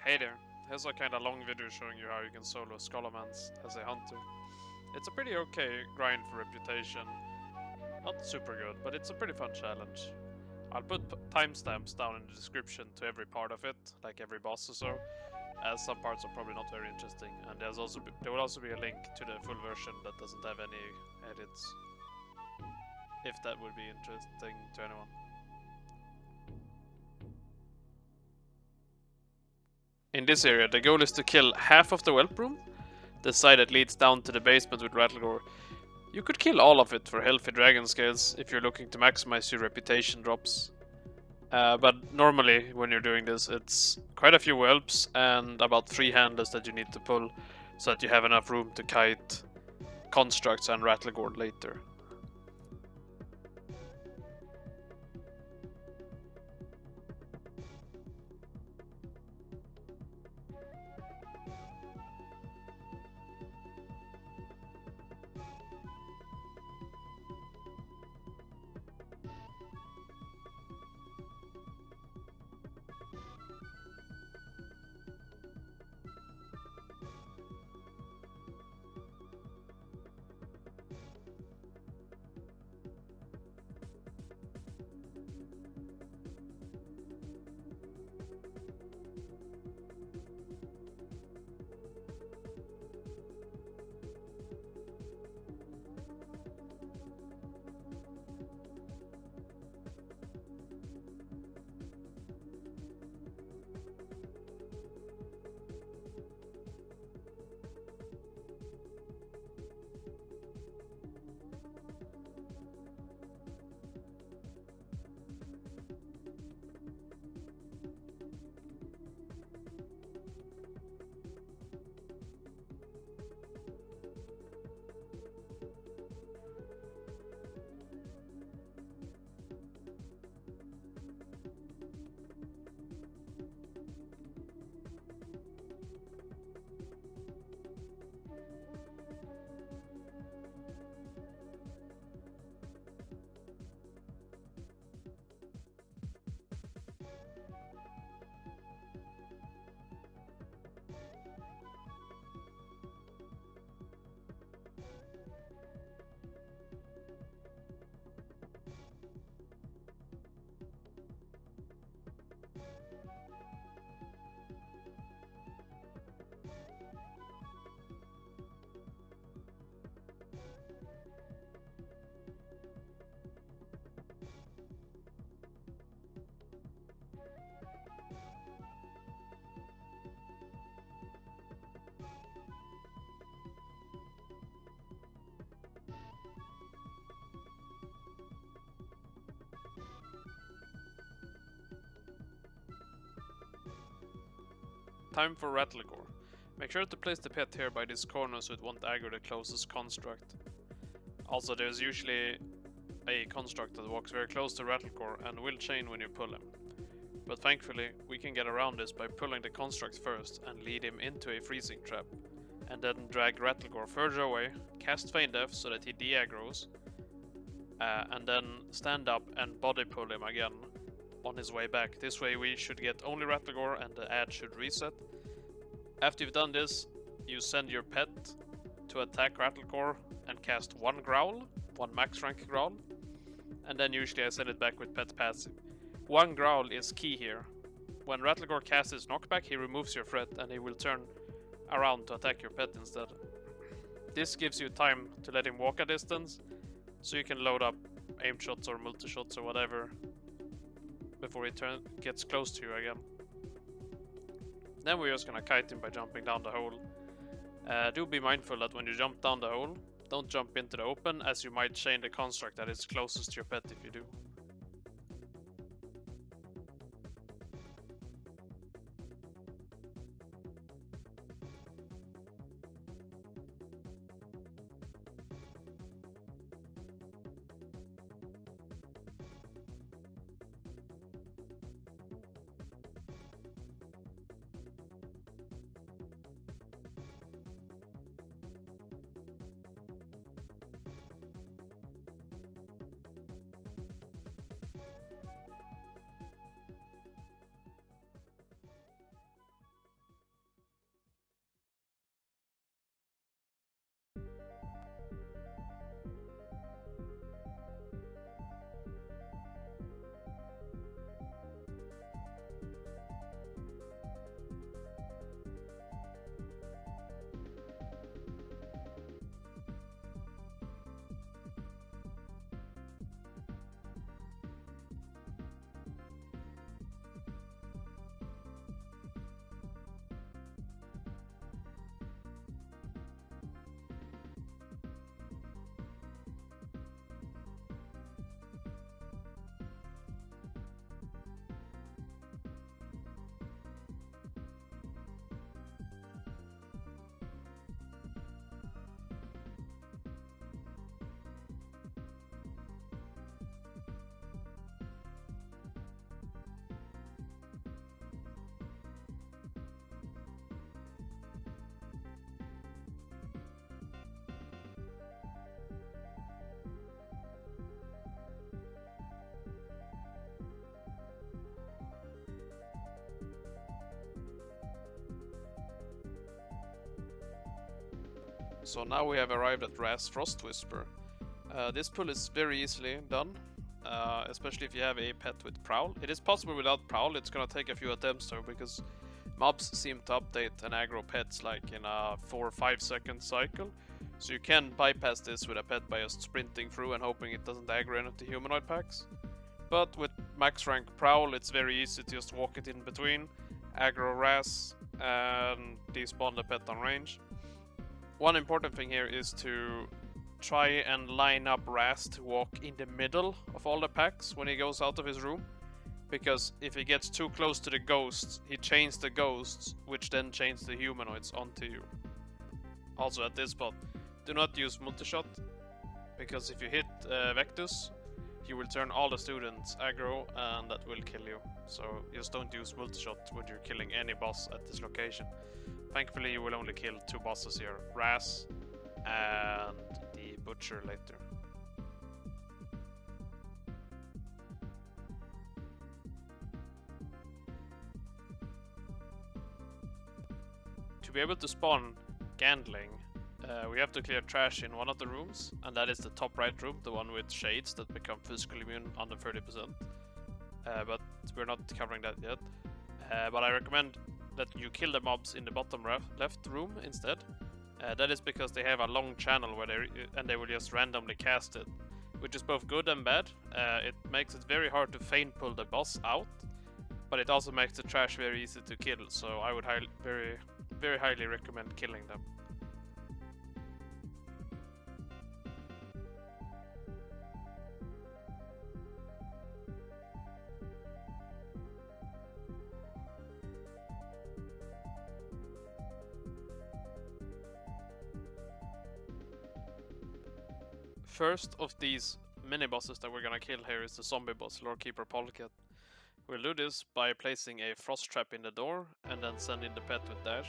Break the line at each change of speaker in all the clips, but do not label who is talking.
Hey there, here's a kinda long video showing you how you can solo Scholomance as a hunter. It's a pretty okay grind for reputation. Not super good, but it's a pretty fun challenge. I'll put timestamps down in the description to every part of it, like every boss or so, as some parts are probably not very interesting, and there will also be a link to the full version that doesn't have any edits, if that would be interesting to anyone. In this area, the goal is to kill half of the whelp room, the side that leads down to the basement with Rattlegore. You could kill all of it for healthy dragon scales if you're looking to maximize your reputation drops. But normally when you're doing this, it's quite a few whelps and about 3 handlers that you need to pull so that you have enough room to kite constructs and Rattlegore later. Time for Rattlegore. Make sure to place the pet here by this corner so it won't aggro the closest construct. Also, there's usually a construct that walks very close to Rattlegore and will chain when you pull him. But thankfully, we can get around this by pulling the construct first and lead him into a freezing trap, and then drag Rattlegore further away, cast Feign Death so that he de-aggros, and then stand up and body pull him again on his way back. This way we should get only Rattlegore and the ad should reset. After you've done this, you send your pet to attack Rattlegore and cast one growl, one max rank growl, and then usually I send it back with pet passive. One growl is key here. When Rattlegore casts his knockback, he removes your threat and he will turn around to attack your pet instead. This gives you time to let him walk a distance, so you can load up aim shots or multi shots or whatever before he gets close to you again. Then we're just gonna kite him by jumping down the hole. Do be mindful that when you jump down the hole, don't jump into the open, as you might chain the construct that is closest to your pet if you do. So now we have arrived at Ras Frostwhisper. This pull is very easily done, especially if you have a pet with Prowl. It is possible without Prowl, it's gonna take a few attempts though, because mobs seem to update and aggro pets like in a 4 or 5 second cycle. So you can bypass this with a pet by just sprinting through and hoping it doesn't aggro any of the humanoid packs. But with max rank Prowl, it's very easy to just walk it in between, aggro Ras, and despawn the pet on range. One important thing here is to try and line up Ras to walk in the middle of all the packs when he goes out of his room. Because if he gets too close to the ghosts, he chains the ghosts, which then chains the humanoids onto you. Also at this spot, do not use multishot, because if you hit Vectus, you will turn all the students aggro and that will kill you. So just don't use multishot when you're killing any boss at this location. Thankfully you will only kill 2 bosses here, Ras and the Butcher later. To be able to spawn Gandling, we have to clear trash in one of the rooms, and that is the top right room, the one with shades that become physical immune under 30%. But we're not covering that yet. But I recommend that you kill the mobs in the bottom left room instead. That is because they have a long channel where they will just randomly cast it, which is both good and bad. It makes it very hard to feint pull the boss out, but it also makes the trash very easy to kill. So I would very highly recommend killing them. First of these mini bosses that we're gonna kill here is the zombie boss, Lorekeeper Polket. We'll do this by placing a frost trap in the door and then send in the pet with dash.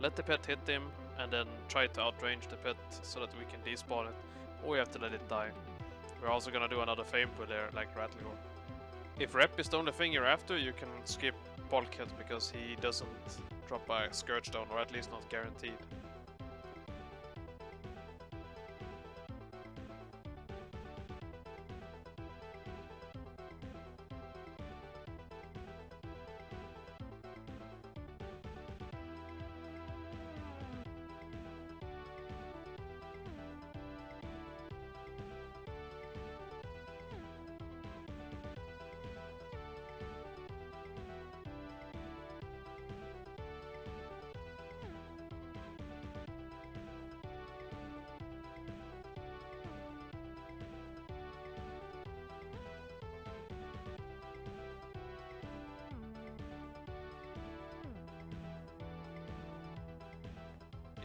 Let the pet hit him and then try to outrange the pet so that we can despawn it, or we have to let it die. We're also gonna do another fame pull there like Rattlegore. If rep is the only thing you're after, you can skip Polket because he doesn't drop a Scourge down, or at least not guaranteed.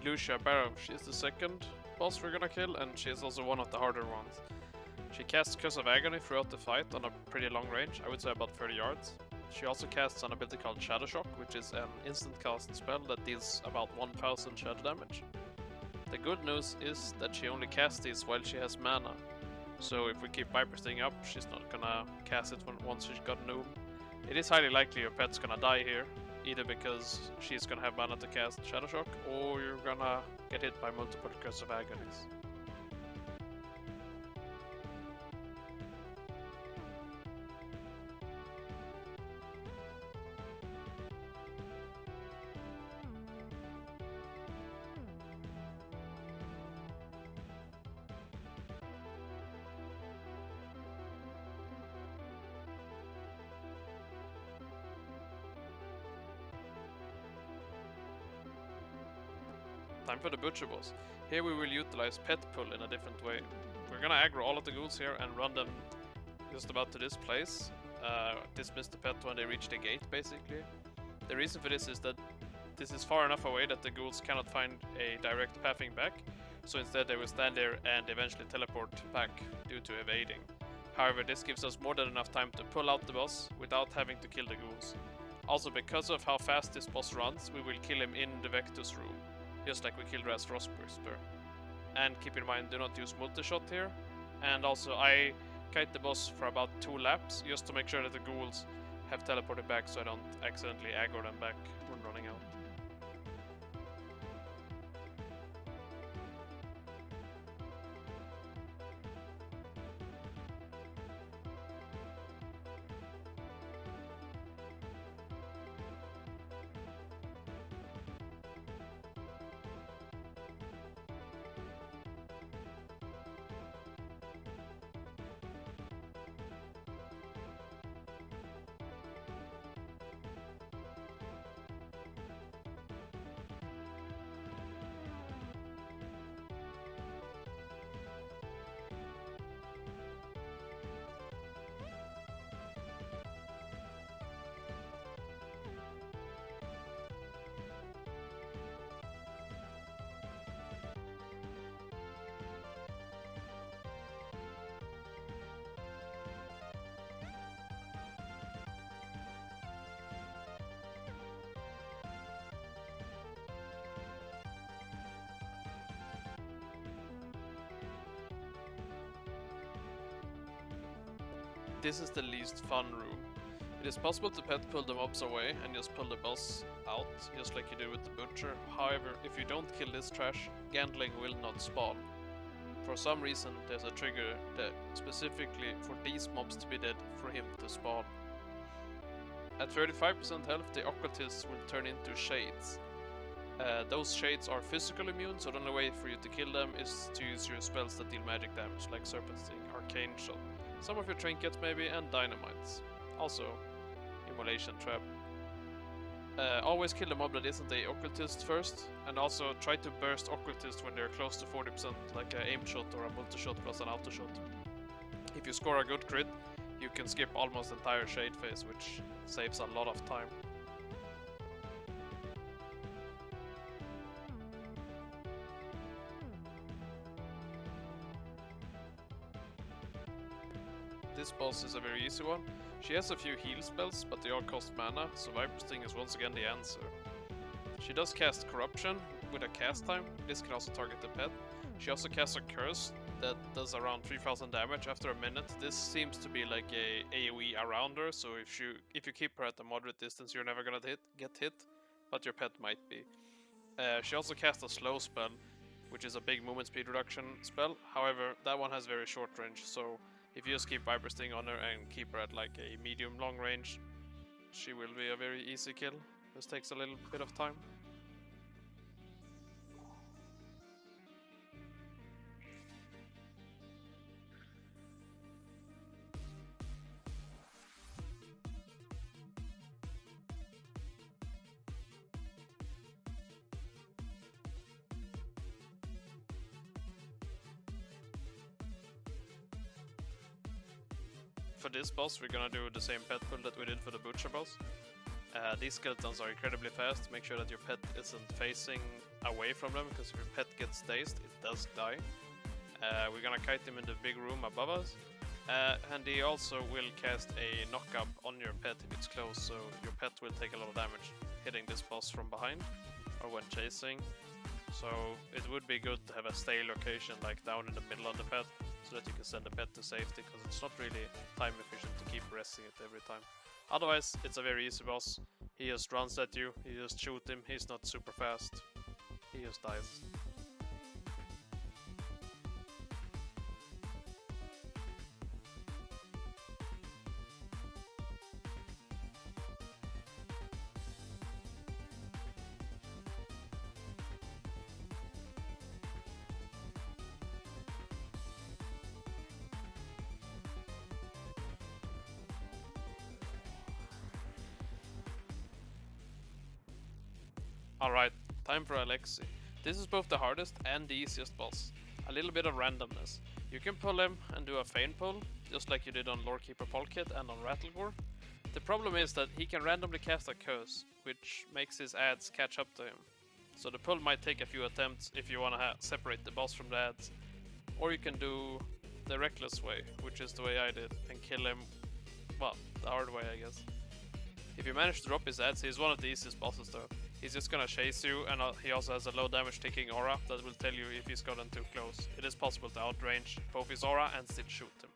Illucia Barov, she's the second boss we're gonna kill, and she's also one of the harder ones. She casts Curse of Agony throughout the fight on a pretty long range, I would say about 30 yards. She also casts an ability called Shadow Shock, which is an instant cast spell that deals about 1000 shadow damage. The good news is that she only casts these while she has mana, so if we keep Viper Sting up, she's not gonna cast it once she's got Noom. It is highly likely your pet's gonna die here, either because she's gonna have mana to cast Shadow Shock, or you're gonna get hit by multiple Curse of Agonies. Time for the Butcher boss. Here we will utilize pet pull in a different way. We're gonna aggro all of the ghouls here and run them just about to this place. Dismiss the pet when they reach the gate, basically. The reason for this is that this is far enough away that the ghouls cannot find a direct pathing back, so instead they will stand there and eventually teleport back due to evading. However, this gives us more than enough time to pull out the boss without having to kill the ghouls. Also, because of how fast this boss runs, we will kill him in the Vectus room, just like we killed Ras Frostwhisper. And keep in mind, do not use multi-shot here. And also, I kite the boss for about 2 laps, just to make sure that the ghouls have teleported back so I don't accidentally aggro them back when running out. this is the least fun room. It is possible to pet pull the mobs away and just pull the boss out, just like you do with the butcher. However, if you don't kill this trash, Gandling will not spawn. For some reason, there's a trigger that specifically for these mobs to be dead for him to spawn. At 35% health, the occultists will turn into shades. Those shades are physical immune, so the only way for you to kill them is to use your spells that deal magic damage, like Serpent Sting, Arcane Shot, some of your trinkets maybe, and dynamites. Also, Immolation Trap. Always kill the mob that isn't a occultist first, and also try to burst occultist when they're close to 40%, like an aim shot or a multi-shot plus an auto shot. If you score a good crit, you can skip almost entire shade phase, which saves a lot of time. This boss is a very easy one. She has a few heal spells, but they all cost mana, so Viper Sting is once again the answer. She does cast Corruption with a cast time. This can also target the pet. She also casts a Curse that does around 3000 damage after a minute. This seems to be like a AoE around her, so if you keep her at a moderate distance, you're never gonna get hit, but your pet might be. She also casts a slow spell, which is a big movement speed reduction spell. However, that one has very short range, so if you just keep Viper Sting on her and keep her at like a medium long range, she will be a very easy kill. This takes a little bit of time. For this boss, we're gonna do the same pet pull that we did for the butcher boss. These skeletons are incredibly fast. Make sure that your pet isn't facing away from them, because if your pet gets dazed, it does die. We're gonna kite him in the big room above us. And he also will cast a knock-up on your pet if it's close, so your pet will take a lot of damage hitting this boss from behind or when chasing. So it would be good to have a stay location like down in the middle of the pet, so that you can send the pet to safety, because it's not really time efficient to keep resting it every time. Otherwise, it's a very easy boss. He just runs at you, you just shoot him, he's not super fast. He just dies. Alright, time for Alexei. This is both the hardest and the easiest boss. A little bit of randomness. You can pull him and do a feign pull, just like you did on Lorekeeper Polket and on Rattlegore. The problem is that he can randomly cast a curse, which makes his ads catch up to him. So the pull might take a few attempts if you want to separate the boss from the ads. Or you can do the reckless way, which is the way I did, and kill him, well, the hard way I guess. If you manage to drop his ads, he's one of the easiest bosses though. He's just gonna chase you, and he also has a low damage taking aura that will tell you if he's gotten too close. It is possible to outrange both his aura and still shoot him.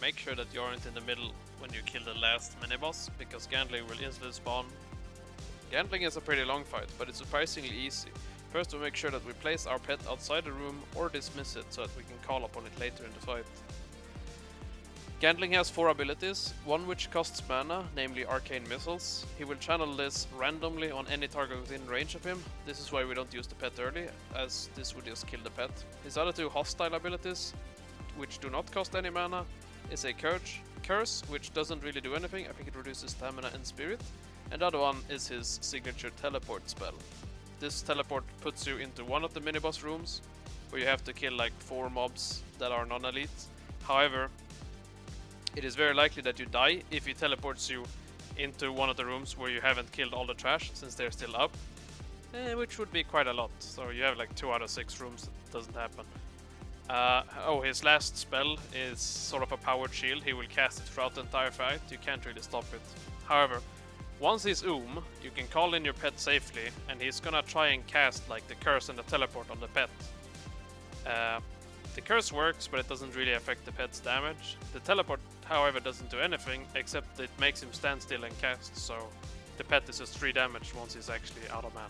make sure that you aren't in the middle when you kill the last mini-boss, because Gandling will instantly spawn. Gandling is a pretty long fight, but it's surprisingly easy. First we make sure that we place our pet outside the room or dismiss it so that we can call upon it later in the fight. Gandling has 4 abilities, one which costs mana, namely Arcane Missiles. He will channel this randomly on any target within range of him. This is why we don't use the pet early, as this would just kill the pet. His other 2 hostile abilities, which do not cost any mana, is a curse, which doesn't really do anything. I think it reduces stamina and spirit. And the other one is his signature teleport spell. This teleport puts you into one of the mini-boss rooms, where you have to kill like 4 mobs that are non-elite. However, it is very likely that you die if he teleports you into one of the rooms where you haven't killed all the trash, since they're still up. Which would be quite a lot, so you have like 2 out of 6 rooms that doesn't happen. His last spell is sort of a powered shield. He will cast it throughout the entire fight, you can't really stop it. However, once he's you can call in your pet safely, and he's gonna try and cast like the curse and the teleport on the pet. The curse works, but it doesn't really affect the pet's damage. The teleport, however, doesn't do anything, except it makes him stand still and cast, so the pet is just 3 damage once he's actually out of mana.